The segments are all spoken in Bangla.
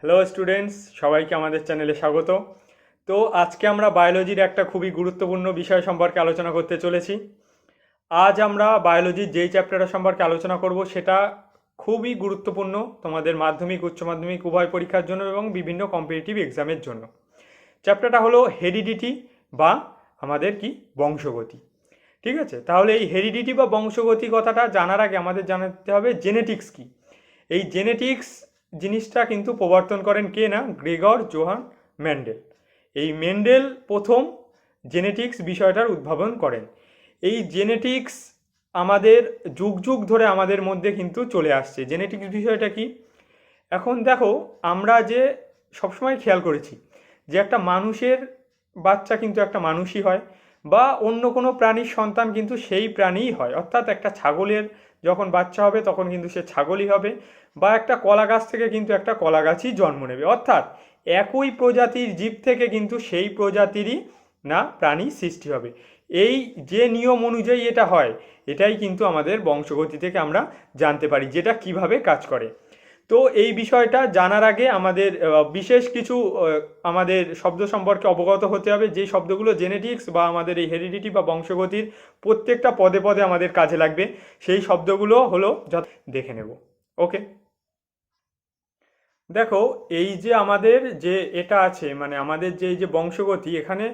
হ্যালো স্টুডেন্টস, সবাইকে আমাদের চ্যানেলে স্বাগত। তো আজকে আমরা বায়োলজির একটা খুবই গুরুত্বপূর্ণ বিষয় সম্পর্কে আলোচনা করতে চলেছি। আজ আমরা বায়োলজির যেই চ্যাপ্টারটা সম্পর্কে আলোচনা করব সেটা খুবই গুরুত্বপূর্ণ তোমাদের মাধ্যমিক উচ্চ মাধ্যমিক উভয় পরীক্ষার জন্য এবং বিভিন্ন কম্পিটিটিভ এক্সামের জন্য। চ্যাপ্টারটা হলো হেরিডিটি বা আমাদের কি বংশগতি। ঠিক আছে, তাহলে এই হেরিডিটি বা বংশগতি কথাটা জানার আগে আমাদের জানাতে হবে জেনেটিক্স কি। এই জেনেটিক্স জিনিসটা কিন্তু প্রবর্তন করেন কে না, গ্রেগর জোহান মেন্ডেল। এই মেন্ডেল প্রথম জেনেটিক্স বিষয়টার উদ্ভাবন করেন। এই জেনেটিক্স আমাদের যুগ যুগ ধরে আমাদের মধ্যে কিন্তু চলে আসছে। জেনেটিক্স বিষয়টা কি, এখন দেখো আমরা যে সবসময় খেয়াল করেছি যে একটা মানুষের বাচ্চা কিন্তু একটা মানুষই হয়, বা অন্য কোনো প্রাণীর সন্তান কিন্তু সেই প্রাণীই হয়। অর্থাৎ একটা ছাগলের যখন বাচ্চা হবে তখন কিন্তু সে ছাগলই হবে, বা একটা কলা গাছ থেকে কিন্তু একটা কলা গাছই জন্ম নেবে। অর্থাৎ একই প্রজাতির জীব থেকে কিন্তু সেই প্রজাতিরই না প্রাণী সৃষ্টি হবে। এই যে নিয়ম অনুযায়ী এটা হয়, এটাই কিন্তু আমাদের বংশগতি থেকে আমরা জানতে পারি যেটা কিভাবে কাজ করে। তো এই বিষয়টা জানার আগে আমাদের বিশেষ কিছু আমাদের শব্দ সম্পর্কে অবগত হতে হবে, যে শব্দগুলো জেনেটিক্স বা আমাদের এই হেরিডিটি বা বংশগতির প্রত্যেকটা পদে পদে আমাদের কাজে লাগবে। সেই শব্দগুলো হলো দেখে নেব। ওকে, দেখো এই যে আমাদের যে এটা আছে, মানে আমাদের যে এই যে বংশগতি, এখানে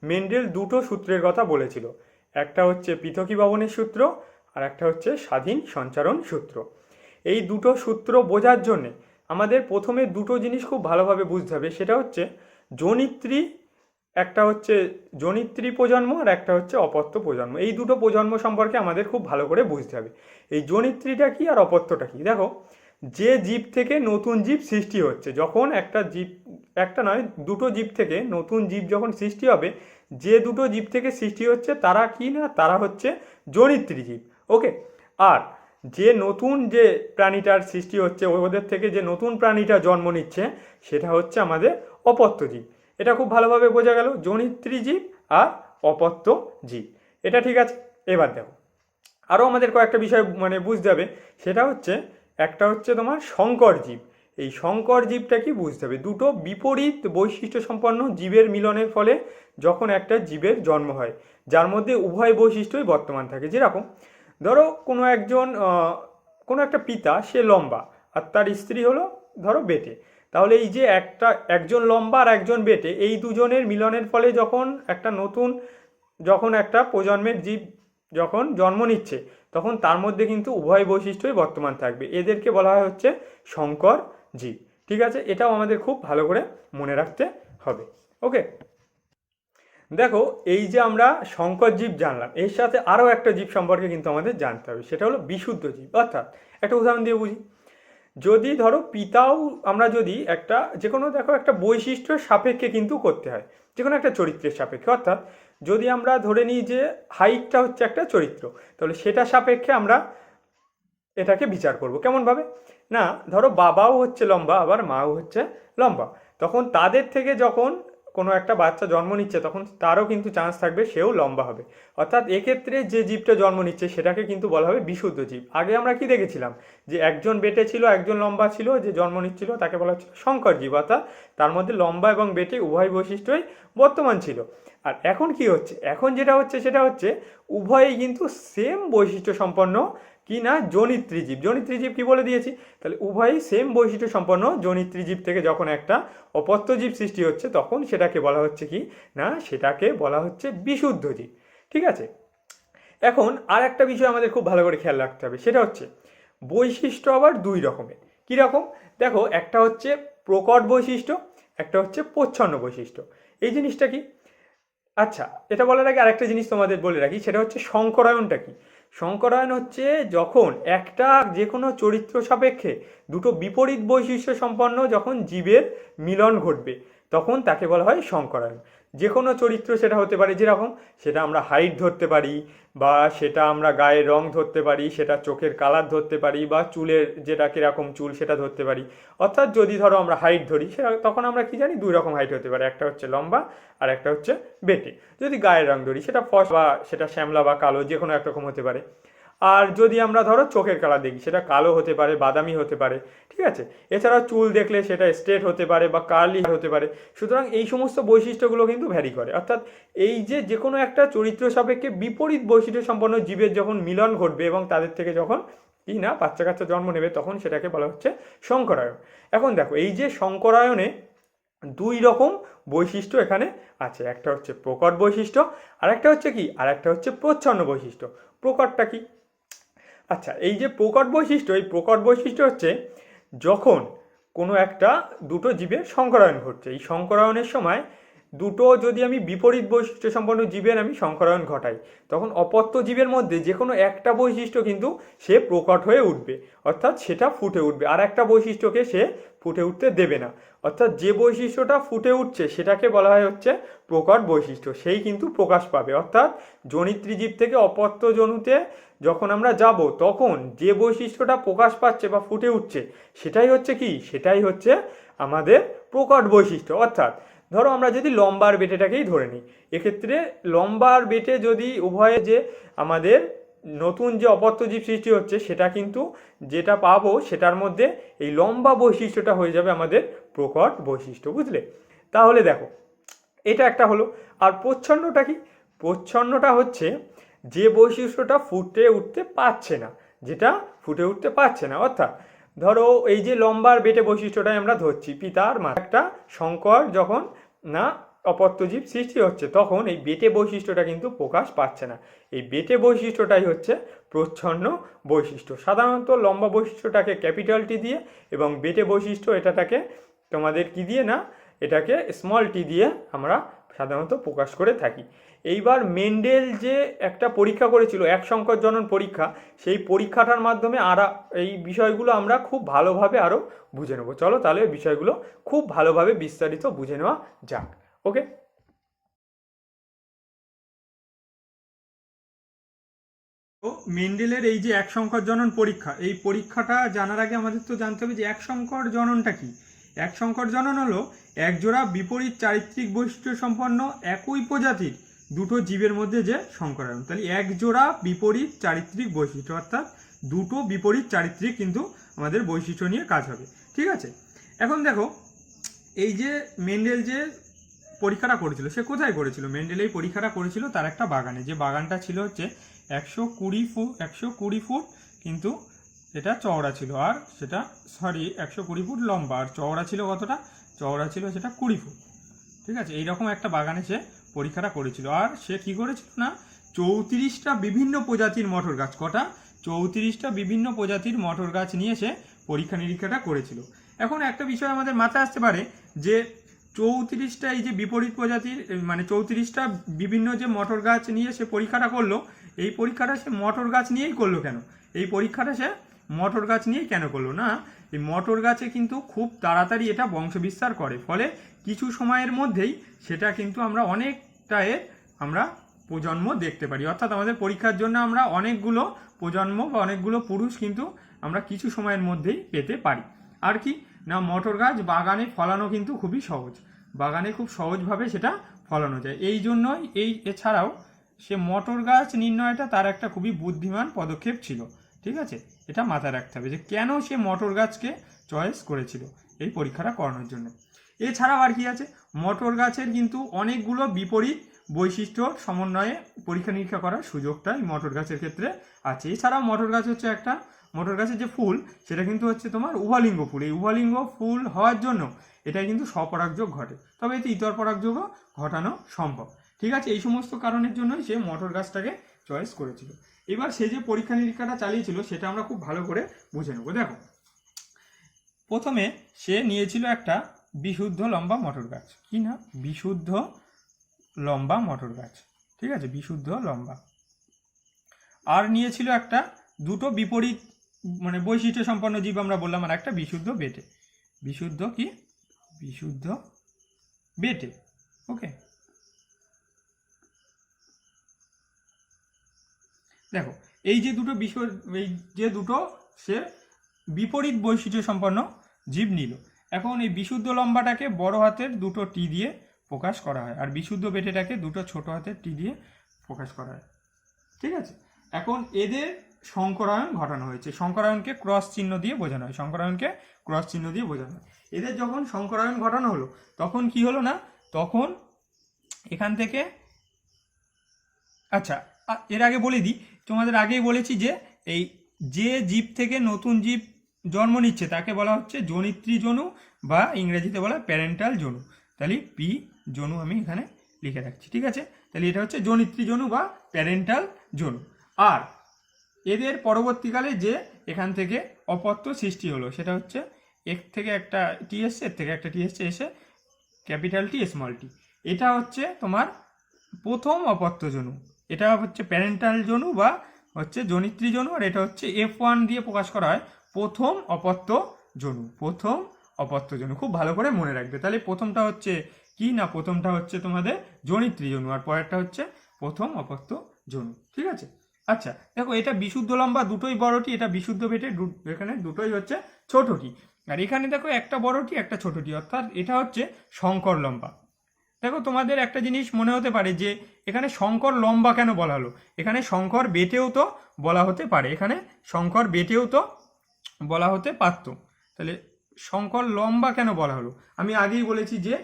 মেন্ডেল দুটো সূত্রের কথা বলেছিল। একটা হচ্ছে পৃথকীভবনের সূত্র আর একটা হচ্ছে স্বাধীন সঞ্চারণ সূত্র। এই দুটো সূত্র বোঝার জন্যে আমাদের প্রথমে দুটো জিনিস খুব ভালোভাবে বুঝতে হবে। সেটা হচ্ছে জনিত্রী, একটা হচ্ছে জনিত্রী প্রজন্ম আর একটা হচ্ছে অপত্য প্রজন্ম। এই দুটো প্রজন্ম সম্পর্কে আমাদের খুব ভালো করে বুঝতে হবে। এই জনিত্রীটা কি আর অপত্যটা কি। দেখো, যে জীব থেকে নতুন জীব সৃষ্টি হচ্ছে, যখন একটা জীব, একটা নয় দুটো জীব থেকে নতুন জীব যখন সৃষ্টি হবে, যে দুটো জীব থেকে সৃষ্টি হচ্ছে তারা কি না, তারা হচ্ছে জনিত্রী জীব। ওকে, আর যে নতুন যে প্রাণীটার সৃষ্টি হচ্ছে, ওদের থেকে যে নতুন প্রাণীটা জন্ম নিচ্ছে, সেটা হচ্ছে আমাদের অপত্য জীব। এটা খুব ভালোভাবে বোঝা গেল, জনিত্রী জীব আর অপত্য জীব। এটা ঠিক আছে। এবার দেখো আরও আমাদের কয়েকটা বিষয় মানে বুঝতে হবে। সেটা হচ্ছে একটা হচ্ছে তোমার সংকর জীব। এই সংকর জীবটা কি বুঝতে হবে, দুটো বিপরীত বৈশিষ্ট্য সম্পন্ন জীবের মিলনের ফলে যখন একটা জীবের জন্ম হয় যার মধ্যে উভয় বৈশিষ্ট্যই বর্তমান থাকে। যেরকম ধরো কোনো একটা পিতা, সে লম্বা আর তার স্ত্রী হলো ধরো বেটে। তাহলে এই যে একজন লম্বা আর একজন বেটে, এই দুজনের মিলনের ফলে যখন একটা প্রজন্মের জীব যখন জন্ম নিচ্ছে, তখন তার মধ্যে কিন্তু উভয় বৈশিষ্ট্যই বর্তমান থাকবে। এদেরকে বলা হয় হচ্ছে সংকর জীব। ঠিক আছে, এটাও আমাদের খুব ভালো করে মনে রাখতে হবে। ওকে, দেখো এই যে আমরা সংকর জীব জানলাম, এর সাথে আরও একটা জীব সম্পর্কে কিন্তু আমাদের জানতে হবে। সেটা হলো বিশুদ্ধ জীব। অর্থাৎ একটা উদাহরণ দিয়ে বুঝি, যদি ধরো পিতাও আমরা যদি একটা যে কোনো দেখো একটা বৈশিষ্ট্যের সাপেক্ষে কিন্তু করতে হয়, যে কোনো একটা চরিত্রের সাপেক্ষে। অর্থাৎ যদি আমরা ধরে নিই যে হাইটটা হচ্ছে একটা চরিত্র, তাহলে সেটা সাপেক্ষে আমরা এটাকে বিচার করব কেমনভাবে না, ধরো বাবাও হচ্ছে লম্বা আবার মাও হচ্ছে লম্বা, তখন তাদের থেকে যখন কোনো একটা বাচ্চা জন্ম নিচ্ছে তখন তারও কিন্তু চান্স থাকবে সেও লম্বা হবে। অর্থাৎ এক্ষেত্রে যে জীবটা জন্ম নিচ্ছে সেটাকে কিন্তু বলা হবে বিশুদ্ধ জীব। আগে আমরা কি দেখেছিলাম, যে একজন বেটে ছিল একজন লম্বা ছিল, যে জন্ম নিচ্ছিল তাকে বলা হচ্ছে সংকর জীব। অর্থাৎ তার মধ্যে লম্বা এবং বেটে উভয় বৈশিষ্ট্যই বর্তমান ছিল। আর এখন কি হচ্ছে, এখন যেটা হচ্ছে সেটা হচ্ছে উভয়ই কিন্তু সেম বৈশিষ্ট্য সম্পন্ন কি না, জনিত্রী জীব। জনিত্রী জীব কি বলে দিয়েছি, তাহলে উভয়ই সেম বৈশিষ্ট্য সম্পন্ন জনিত্রী জীব থেকে যখন একটা অপত্য জীব সৃষ্টি হচ্ছে, তখন সেটাকে বলা হচ্ছে কি না, সেটাকে বলা হচ্ছে বিশুদ্ধ জীব। ঠিক আছে, এখন আর একটা বিষয় আমাদের খুব ভালো করে খেয়াল রাখতে হবে। সেটা হচ্ছে বৈশিষ্ট্য আবার দুই রকমের। কীরকম, দেখো একটা হচ্ছে প্রকট বৈশিষ্ট্য, একটা হচ্ছে প্রচ্ছন্ন বৈশিষ্ট্য। এই জিনিসটা কি, আচ্ছা এটা বলার আগে আরেকটা জিনিস তোমাদের বলে রাখি, সেটা হচ্ছে সংকরায়নটা কি। সংকরায়ন হচ্ছে যখন একটা যে কোনো চরিত্র সাপেক্ষে দুটো বিপরীত বৈশিষ্ট্য সম্পন্ন যখন জীবের মিলন ঘটবে, তখন তাকে বলা হয় সংকরায়ন। যে কোনো চরিত্র সেটা হতে পারে, যেরকম সেটা আমরা হাইট ধরতে পারি, বা সেটা আমরা গায়ের রং ধরতে পারি, সেটা চোখের কালার ধরতে পারি, বা চুলের যেটা কীরকম চুল সেটা ধরতে পারি। অর্থাৎ যদি ধরো আমরা হাইট ধরি, সেটা তখন আমরা কি জানি দুই রকম হাইট হতে পারে, একটা হচ্ছে লম্বা আর একটা হচ্ছে বেটে। যদি গায়ের রং ধরি, সেটা ফর্সা বা সেটা শ্যামলা বা কালো, যে কোনো একরকম হতে পারে। আর যদি আমরা ধরো চোখের কালার দেখি, সেটা কালো হতে পারে, বাদামি হতে পারে, ঠিক আছে। এছাড়াও চুল দেখলে সেটা স্ট্রেট হতে পারে বা কার্লি হতে পারে। সুতরাং এই সমস্ত বৈশিষ্ট্যগুলো কিন্তু ভ্যারি করে। অর্থাৎ এই যে কোনো একটা চরিত্র সাপেক্ষে বিপরীত বৈশিষ্ট্য সম্পন্ন জীবের যখন মিলন ঘটবে এবং তাদের থেকে যখন কি না বাচ্চা কাচ্চা জন্ম নেবে, তখন সেটাকে বলা হচ্ছে শঙ্করায়ন। এখন দেখো, এই যে শঙ্করায়নে দুই রকম বৈশিষ্ট্য এখানে আছে। একটা হচ্ছে প্রকট বৈশিষ্ট্য, আর একটা হচ্ছে কি, আর একটা হচ্ছে প্রচ্ছন্ন বৈশিষ্ট্য। প্রকটটা কি? আচ্ছা, এই যে প্রকট বৈশিষ্ট্য, এই প্রকট বৈশিষ্ট্য হচ্ছে যখন কোনো একটা দুটো জীবের শঙ্করায়ন ঘটছে। এই শঙ্করায়নের সময় দুটো যদি আমি বিপরীত বৈশিষ্ট্য সম্পন্ন জীবের আমি শঙ্করায়ন ঘটাই, তখন অপত্য জীবের মধ্যে যে কোনো একটা বৈশিষ্ট্য কিন্তু সে প্রকট হয়ে উঠবে, অর্থাৎ সেটা ফুটে উঠবে, আর একটা বৈশিষ্ট্যকে সে ফুটে উঠতে দেবে না। অর্থাৎ যে বৈশিষ্ট্যটা ফুটে উঠছে সেটাকে বলা হয় হচ্ছে প্রকট বৈশিষ্ট্য, সেই কিন্তু প্রকাশ পাবে। অর্থাৎ জনিত্রী জীব থেকে অপত্য জনুতে যখন আমরা যাব, তখন যে বৈশিষ্ট্যটা প্রকাশ পাচ্ছে বা ফুটে উঠছে সেটাই হচ্ছে কি, সেটাই হচ্ছে আমাদের প্রকট বৈশিষ্ট্য। অর্থাৎ ধরো আমরা যদি লম্বার বেটেটাকেই ধরে নিই, এক্ষেত্রে লম্বার বেটে যদি উভয়ে যে আমাদের নতুন যে অপত্যজীব সৃষ্টি হচ্ছে, সেটা কিন্তু যেটা পাবো সেটার মধ্যে এই লম্বা বৈশিষ্ট্যটা হয়ে যাবে আমাদের প্রকট বৈশিষ্ট্য, বুঝলে? তাহলে দেখো, এটা একটা হলো। আর প্রচ্ছন্নটা কি? প্রচ্ছন্নটা হচ্ছে যে বৈশিষ্ট্যটা ফুটে উঠতে পারছে না, যেটা ফুটে উঠতে পারছে না। অর্থাৎ ধরো এই যে লম্বার বেটে বৈশিষ্ট্যটাই আমরা ধরছি, পিতার মা একটা শঙ্কর যখন না অপত্যজীব সৃষ্টি হচ্ছে, তখন এই বেটে বৈশিষ্ট্যটা কিন্তু প্রকাশ পাচ্ছে না। এই বেটে বৈশিষ্ট্যটাই হচ্ছে প্রচ্ছন্ন বৈশিষ্ট্য। সাধারণত লম্বা বৈশিষ্ট্যটাকে ক্যাপিটাল টি দিয়ে এবং বেটে বৈশিষ্ট্য এটাকে তোমাদের কি দিয়ে না, এটাকে স্মল টি দিয়ে আমরা সাধারণত প্রকাশ করে থাকি। এইবার মেন্ডেল যে একটা পরীক্ষা করেছিল, এক সংকর জনন পরীক্ষা, সেই পরীক্ষাটার মাধ্যমে এই বিষয়গুলো আমরা খুব ভালোভাবে আরও বুঝে নেব। চলো তাহলে বিষয়গুলো খুব ভালোভাবে বিস্তারিত বুঝে নেওয়া যাক। ওকে, তো মেন্ডেলের এই যে এক সংকর জনন পরীক্ষা, এই পরীক্ষাটা জানার আগে আমাদের তো জানতে হবে যে এক সংকর জননটা কি। এক সংকর জনন হলো একজোড়া বিপরীত চারিত্রিক বৈশিষ্ট্য সম্পন্ন একই প্রজাতির দুটো জীবের মধ্যে যে সংকরায়ন। তাহলে এক জোড়া বিপরীত চারিত্রিক বৈশিষ্ট্য, অর্থাৎ দুটো বিপরীত চারিত্রিক কিন্তু আমাদের বৈশিষ্ট্য নিয়ে কাজ হবে, ঠিক আছে। এখন দেখো, এই যে মেন্ডেল যে পরীক্ষাটা করেছিল, সে কোথায় করেছিল? মেন্ডেল এই পরীক্ষাটা করেছিল তার একটা বাগানে, যে বাগানটা ছিল হচ্ছে 120 ফুট কিন্তু এটা চওড়া ছিল, আর সেটা 120 ফুট লম্বা, আর চওড়া ছিল কতটা? চওড়া ছিল সেটা 20 ফুট, ঠিক আছে। এইরকম একটা বাগানে সে পরীক্ষাটা করেছিল। আর সে কি করেছিল না, 34টা বিভিন্ন প্রজাতির মটর গাছ, কটা? 34টা বিভিন্ন প্রজাতির মটর গাছ নিয়ে সে পরীক্ষা নিরীক্ষাটা করেছিল। এখন একটা বিষয় আমাদের মাথায় আসতে পারে যে 34টা এই যে বিপরীত প্রজাতির, মানে 34টা বিভিন্ন যে মটর গাছ নিয়ে সে পরীক্ষাটা করলো, এই পরীক্ষাটা সে মটর গাছ নিয়েই করলো কেন? এই পরীক্ষাটা সে মটর গাছ নিয়েই কেন করলো না? এই মটর গাছে কিন্তু খুব তাড়াতাড়ি এটা বংশবিস্তার করে, ফলে কিছু সময়ের মধ্যেই সেটা কিন্তু আমরা অনেকটায় আমরা প্রজন্ম দেখতে পারি। অর্থাৎ আমাদের পরীক্ষার জন্য আমরা অনেকগুলো প্রজন্ম বা অনেকগুলো পুরুষ কিন্তু আমরা কিছু সময়ের মধ্যেই পেতে পারি। আর কি না, মটর গাছ বাগানে ফলানো কিন্তু খুবই সহজ, বাগানে খুব সহজভাবে সেটা ফলানো যায়। এই জন্যই এছাড়াও সে মটর গাছ নির্ণয়টা তার একটা খুবই বুদ্ধিমান পদক্ষেপ ছিল, ঠিক আছে। এটা মাথায় রাখতে হবে যে কেন সে মটর গাছকে চয়েস করেছিল এই পরীক্ষাটা করানোর জন্য। এছাড়াও আর কি আছে, মটর গাছের কিন্তু অনেকগুলো বিপরীত বৈশিষ্ট্য সমন্বয়ে পরীক্ষা নিরীক্ষা করার সুযোগটা এই মটর গাছের ক্ষেত্রে আছে। এছাড়াও মটর গাছ হচ্ছে একটা, মটর গাছের যে ফুল সেটা কিন্তু হচ্ছে তোমার উভলিঙ্গ ফুল। এই উভলিঙ্গ ফুল হওয়ার জন্য এটাই কিন্তু স্বপরাগযোগ ঘটে, তবে এতে ইতর পরাগযোগও ঘটানো সম্ভব, ঠিক আছে। এই সমস্ত কারণের জন্যই সে মটর গাছটাকে চয়েস করেছিল। এবার সে যে পরীক্ষা নিরীক্ষাটা চালিয়েছিল সেটা আমরা খুব ভালো করে বুঝে নেব। দেখো, প্রথমে সে নিয়েছিল একটা বিশুদ্ধ লম্বা মটর গাছ, কি না, বিশুদ্ধ লম্বা মটর গাছ, ঠিক আছে, বিশুদ্ধ লম্বা। আর নিয়েছিল একটা দুটো বিপরীত মানে বৈশিষ্ট্য সম্পন্ন জীব আমরা বললাম, আর একটা বিশুদ্ধ বেটে, বিশুদ্ধ কি, বিশুদ্ধ বেটে। ওকে, দেখো এই যে দুটো এই যে দুটো সে বিপরীত বৈশিষ্ট্য সম্পন্ন জীব নিল। এখন এই বিশুদ্ধ লম্বাটাকে বড় হাতের দুটো টি দিয়ে প্রকাশ করা হয়, আর বিশুদ্ধ বেটেটাকে দুটো ছোট হাতের টি দিয়ে প্রকাশ করা হয়, ঠিক আছে। এখন এদের সংকরায়ন ঘটানো হয়েছে। সংকরায়নকে ক্রস চিহ্ন দিয়ে বোঝানো হয়, সংকরায়নকে ক্রস চিহ্ন দিয়ে বোঝানো হয়। এদের যখন সংকরায়ন ঘটানো হলো তখন কি হলো না, তখন এখান থেকে আচ্ছা এর আগে বলে দিই, তোমাদের আগেই বলেছি যে এই যে জীব থেকে নতুন জীব জন্ম নিচ্ছে তাকে বলা হচ্ছে জনিত্রী জনু বা ইংরেজিতে বলা প্যারেন্টাল জনু। তাহলে পি জনু আমি এখানে লিখে রাখছি, ঠিক আছে। তাহলে এটা হচ্ছে জনিত্রী জনু বা প্যারেন্টাল জনু। আর এদের পরবর্তীকালে যে এখান থেকে অপত্য সৃষ্টি হলো সেটা হচ্ছে এর থেকে একটা টি এসছে, এর থেকে একটা টি এসছে, এসে ক্যাপিটাল টি স্মল টি। এটা হচ্ছে তোমার প্রথম অপত্য জনু, এটা হচ্ছে প্যারেন্টাল জনু বা হচ্ছে জনিত্রী জনু। আর এটা হচ্ছে F1 দিয়ে প্রকাশ করা হয় প্রথম অপত্য জনু, প্রথম অপত্য জনু। খুব ভালো করে মনে রাখবে। তাহলে প্রথমটা হচ্ছে কি না, প্রথমটা হচ্ছে তোমাদের জনিত্রী জনু আর পরেরটা হচ্ছে প্রথম অপত্য জনু, ঠিক আছে। আচ্ছা দেখো, এটা বিশুদ্ধ লম্বা দুটোই বড়টি, এটা বিশুদ্ধ বেটে এখানে দুটোই হচ্ছে ছোটটি। আর এখানে দেখো একটা বড়টি একটা ছোটটি, অর্থাৎ এটা হচ্ছে শঙ্কর লম্বা। দেখো তোমাদের একটা জিনিস মনে হতে পারে যে এখানে শঙ্কর লম্বা কেন বলা হলো, এখানে শঙ্কর বেটেও তো বলা হতে পারে, এখানে শঙ্কর বেটেও তো বলা হতে পারতো। তাহলে শঙ্কর লম্বা কেন বলা হলো, আমি আগেই বলেছি যে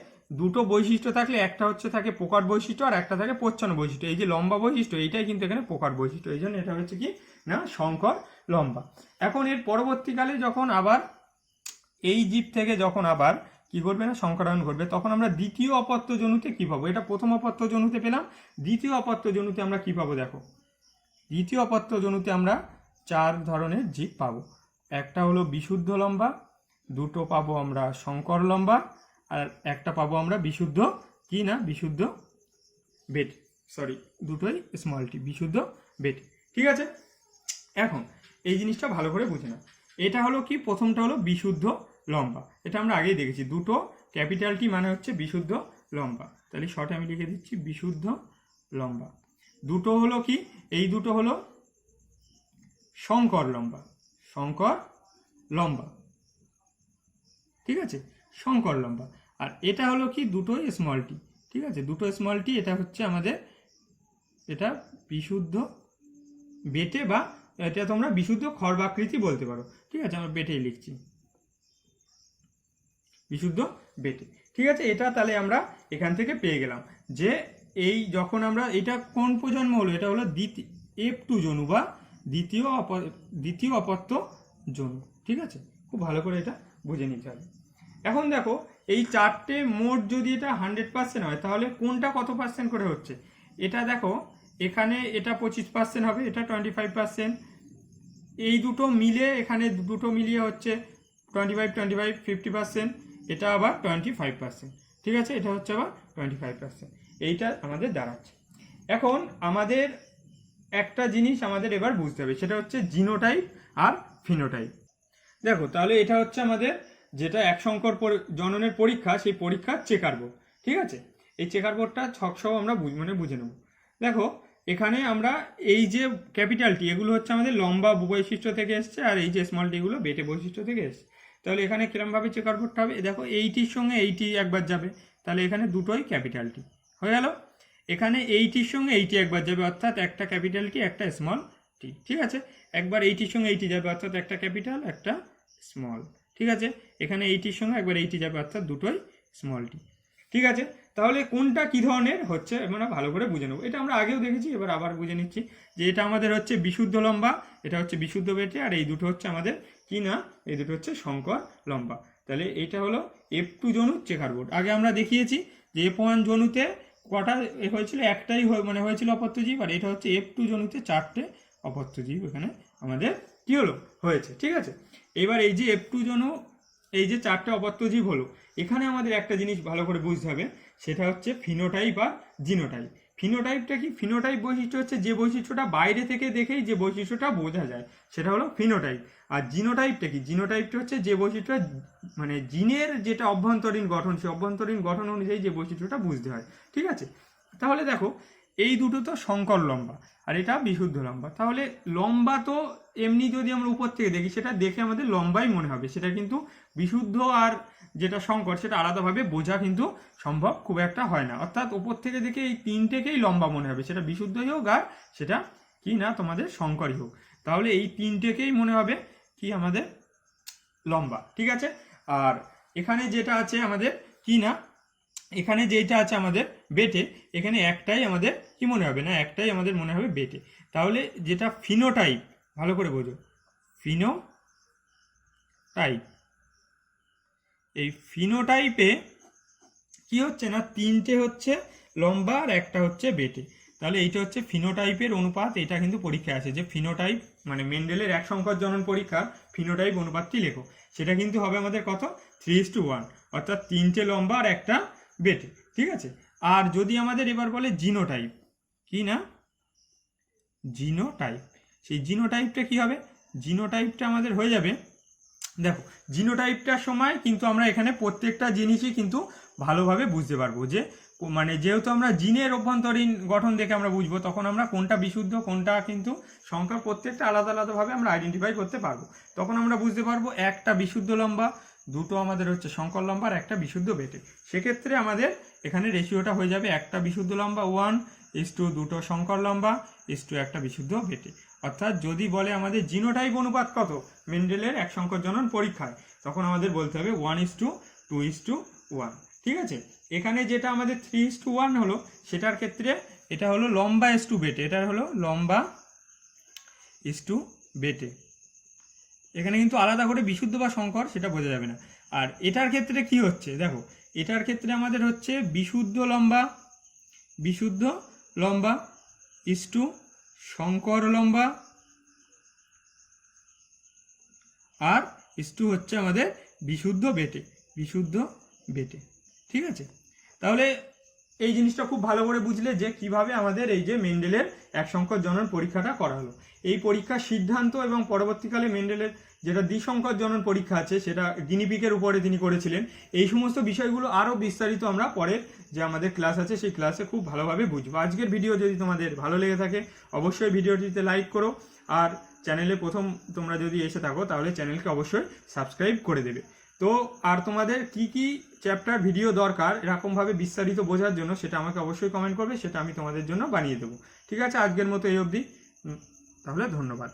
দুটো বৈশিষ্ট্য থাকলে একটা হচ্ছে থাকে প্রকট বৈশিষ্ট্য আর একটা থাকে প্রচ্ছন্ন বৈশিষ্ট্য। এই যে লম্বা বৈশিষ্ট্য এইটাই কিন্তু এখানে প্রকট বৈশিষ্ট্য, এই জন্য এটা হচ্ছে কি না শঙ্কর লম্বা। এখন এর পরবর্তীকালে যখন আবার এই জীব থেকে যখন আবার কি করবে না সংকরায়ন ঘটবে, তখন আমরা দ্বিতীয় অপত্য জনুতে কি পাবো, এটা প্রথম অপত্য জনুতে পেলাম, দ্বিতীয় অপত্য জনুতে আমরা কি পাবো দেখো, দ্বিতীয় অপত্য জনুতে আমরা 4 ধরনের জীব পাবো। একটা হলো বিশুদ্ধ লম্বা, দুটো পাবো আমরা শঙ্কর লম্বা, আর একটা পাবো আমরা বিশুদ্ধ কি না বিশুদ্ধ বেট, সরি দুটোই স্মল টি, বিশুদ্ধ বেট, ঠিক আছে। এখন এই জিনিসটা ভালো করে বুঝে নাও, এটা হলো কি, প্রথমটা হলো বিশুদ্ধ লম্বা, এটা আমরা আগেই দেখেছি, দুটো ক্যাপিটাল টি মানে হচ্ছে বিশুদ্ধ লম্বা। তাহলে শর্টে আমি লিখে দিচ্ছি বিশুদ্ধ লম্বা। দুটো হলো কি, এই দুটো হলো শঙ্কর লম্বা, শঙ্কর লম্বা, ঠিক আছে, শঙ্কর লম্বা। আর এটা হলো কি দুটোই স্মল টি, ঠিক আছে, দুটো স্মল টি। এটা হচ্ছে আমাদের এটা বিশুদ্ধ বেটে বা এটা তোমরা বিশুদ্ধ খর্বাকৃতি বলতে পারো, ঠিক আছে, আমরা বেটেই লিখছি বিশুদ্ধ বেটে, ঠিক আছে। এটা তাহলে আমরা এখান থেকে পেয়ে গেলাম যে এই যখন আমরা এটা কোন প্রজন্ম হলো, এটা হলো F2 জনু বা দ্বিতীয় অপত্য জনু, ঠিক আছে। খুব ভালো করে এটা বুঝে নিতে হবে। এখন দেখো এই চারটে মোট যদি এটা 100% হয় তাহলে কোনটা কত পার্সেন্ট করে হচ্ছে, এটা দেখো এখানে এটা 25% হবে, এটা 25%, এই দুটো মিলে এখানে দুটো মিলিয়ে হচ্ছে 25 50%, এটা আবার 25%, ঠিক আছে, এটা হচ্ছে আবার 25%, এইটা আমাদের দাঁড়াচ্ছে। এখন আমাদের একটা জিনিস আমাদের এবার বুঝতে হবে, সেটা হচ্ছে জিনোটাইপ আর ফিনোটাইপ। দেখো তাহলে এটা হচ্ছে আমাদের যেটা এক সংকর জননের পরীক্ষা, সেই পরীক্ষার চেকার বোর্ড, ঠিক আছে। এই চেকার বোর্ডটা ছকসহ আমরা বুঝে নেব। দেখো এখানে আমরা এই যে ক্যাপিটাল টি এগুলো হচ্ছে আমাদের লম্বা বৈশিষ্ট্য থেকে এসছে, আর এই যে স্মল টি এগুলো বেটে বৈশিষ্ট্য থেকে এসছে। তাহলে এখানে কিরমভাবে চেকার বোর্ডটা হবে, দেখো এইটির সঙ্গে এইটি একবার যাবে, তাহলে এখানে দুটোই ক্যাপিটাল টি হয়ে গেল। এখানে এইটির সঙ্গে এইটি একবার যাবে, অর্থাৎ একটা ক্যাপিটাল টি একটা স্মল টি, ঠিক আছে। একবার এইটির সঙ্গে এইটি যাবে, অর্থাৎ একটা ক্যাপিটাল একটা স্মল, ঠিক আছে। এখানে এইটির সঙ্গে একবার এইটি যাবে, অর্থাৎ দুটোই স্মল টি, ঠিক আছে। তাহলে কোনটা কি ধরনের হচ্ছে আমরা ভালো করে বুঝে নেবো। এটা আমরা আগেও দেখেছি, এবার আবার বুঝে নিচ্ছি যে এটা আমাদের হচ্ছে বিশুদ্ধ লম্বা, এটা হচ্ছে বিশুদ্ধ বেটে, আর এই দুটো হচ্ছে আমাদের কি না, এই দুটো হচ্ছে শঙ্কর লম্বা। তাহলে এটা হলো F2 জনুর চেকার বোর্ড। আগে আমরা দেখিয়েছি যে F1 জনুতে কটা হয়েছিল, একটাই মানে হয়েছিল অপত্যজীব, আর এটা হচ্ছে F2 জনুতে 4টে অপত্যজীব এখানে আমাদের কি হলো হয়েছে, ঠিক আছে। এবার এই যে F2 জনু এই যে 4টে অপত্যজীব হলো, এখানে আমাদের একটা জিনিস ভালো করে বুঝতে হবে, সেটা হচ্ছে ফিনোটাইপ আর জিনোটাইপ। ফিনোটাইপটা কি, ফিনোটাইপ বৈশিষ্ট্য হচ্ছে যে বৈশিষ্ট্যটা বাইরে থেকে দেখেই যে বৈশিষ্ট্যটা বোঝা যায় সেটা হলো ফিনোটাইপ। আর জিনোটাইপটা কি, জিনোটাইপটা হচ্ছে যে বৈশিষ্ট্য মানে জিনের যেটা অভ্যন্তরীণ গঠন, সেই অভ্যন্তরীণ গঠন অনুযায়ী যে বৈশিষ্ট্যটা বুঝতে হয়, ঠিক আছে। তাহলে দেখো এই দুটো তো শঙ্কর লম্বা আর এটা বিশুদ্ধ লম্বা। তাহলে লম্বা তো এমনি যদি আমরা উপর থেকে দেখি সেটা দেখে আমাদের লম্বাই মনে হবে, সেটা কিন্তু বিশুদ্ধ আর যেটা শঙ্কর সেটা আলাদাভাবে বোঝা কিন্তু সম্ভব খুব একটা হয় না। অর্থাৎ উপর থেকে দেখে এই তিনটেকেই লম্বা মনে হবে, সেটা বিশুদ্ধই হোক আর সেটা কি না তোমাদের শঙ্করই হোক। তাহলে এই তিনটেকেই মনে হবে কি আমাদের লম্বা। ঠিক আছে, আর এখানে যেটা আছে আমাদের কি না, এখানে যেটা আছে আমাদের বেটে, এখানে একটাই আমাদের কি মনে হবে না, একটাই আমাদের মনে হবে বেটে। তাহলে যেটা ফিনোটাইপ, ভালো করে বোঝো, ফিনোটাইপ, এই ফিনোটাইপে কি হচ্ছে না, তিনটে হচ্ছে লম্বা আর একটা হচ্ছে বেটে। তাহলে এইটা হচ্ছে ফিনোটাইপের অনুপাত। এটা কিন্তু পরীক্ষায় আছে যে ফিনোটাইপ মানে মেন্ডেলের এক সংকর জনন পরীক্ষার ফিনোটাইপ অনুপাতটি লেখো, সেটা কিন্তু হবে আমাদের কত, 3:1, অর্থাৎ তিনটে লম্বা আর একটা বেটে। ঠিক আছে, আর যদি আমাদের এবার বলে জিনোটাইপ, কি না, জিনোটাইপ, সেই জিনোটাইপটা কি হবে, জিনোটাইপটা আমাদের হয়ে যাবে, দেখো জিনোটাইপটার সময় কিন্তু আমরা এখানে প্রত্যেকটা জিনিসই কিন্তু ভালোভাবে বুঝতে পারবো যে মানে যেহেতু আমরা জিনের অভ্যন্তরীণ গঠন দেখে আমরা বুঝবো, তখন আমরা কোনটা বিশুদ্ধ কোনটা কিন্তু সংখ্যা প্রত্যেকটা আলাদা আলাদাভাবে আমরা আইডেন্টিফাই করতে পারবো। তখন আমরা বুঝতে পারবো একটা বিশুদ্ধ লম্বা, দুটো আমাদের হচ্ছে সংকর লম্বা আর একটা বিশুদ্ধ বেটে। সেক্ষেত্রে আমাদের এখানে রেশিওটা হয়ে যাবে একটা বিশুদ্ধ লম্বা 1:2, দুটো সংকর লম্বা = একটা বিশুদ্ধ বেটে। অর্থাৎ যদি বলে আমাদের জিনোটাইপ অনুপাত কত মেন্ডেলের এক সংকর জনন পরীক্ষায়, তখন আমাদের বলতে হবে 1:2:1। ঠিক আছে, এখানে যেটা আমাদের 3:1 হলো, সেটার ক্ষেত্রে এটা হলো লম্বা বেটে, এটা হলো লম্বা বেটে। এখানে কিন্তু আলাদা করে বিশুদ্ধ বা সংকর সেটা বোঝা যাবে না। আর এটার ক্ষেত্রে কি হচ্ছে দেখো, এটার ক্ষেত্রে আমাদের হচ্ছে বিশুদ্ধ লম্বা সংকর লম্বা আর হচ্ছে আমাদের বিশুদ্ধ বেটে। ঠিক আছে, তাহলে এই জিনিসটা খুব ভালো করে বুঝলে যে কিভাবে আমাদের এই যে মেন্ডেলের এক সংকর জনন পরীক্ষাটা করা হলো। এই পরীক্ষার সিদ্ধান্ত এবং পরবর্তীকালে মেন্ডেলের যেটা দ্বিসংকর জনন পরীক্ষা আছে সেটা গিনিপিগের উপরে তিনি করেছিলেন। এই সমস্ত বিষয়গুলো আরও বিস্তারিত আমরা পরের যে আমাদের ক্লাস আছে সেই ক্লাসে খুব ভালোভাবে বুঝবো। আজকের ভিডিও যদি তোমাদের ভালো লেগে থাকে অবশ্যই ভিডিওটিতে লাইক করো, আর চ্যানেলে প্রথম তোমরা যদি এসে থাকো তাহলে চ্যানেলকে অবশ্যই সাবস্ক্রাইব করে দেবে। তো আর তোমাদের কি কি চ্যাপ্টার ভিডিও দরকার এরকমভাবে বিস্তারিত বোঝার জন্য সেটা আমাকে অবশ্যই কমেন্ট করবে, সেটা আমি তোমাদের জন্য বানিয়ে দেবো। ঠিক আছে, আজকের মতো এই অবধি, তাহলে ধন্যবাদ।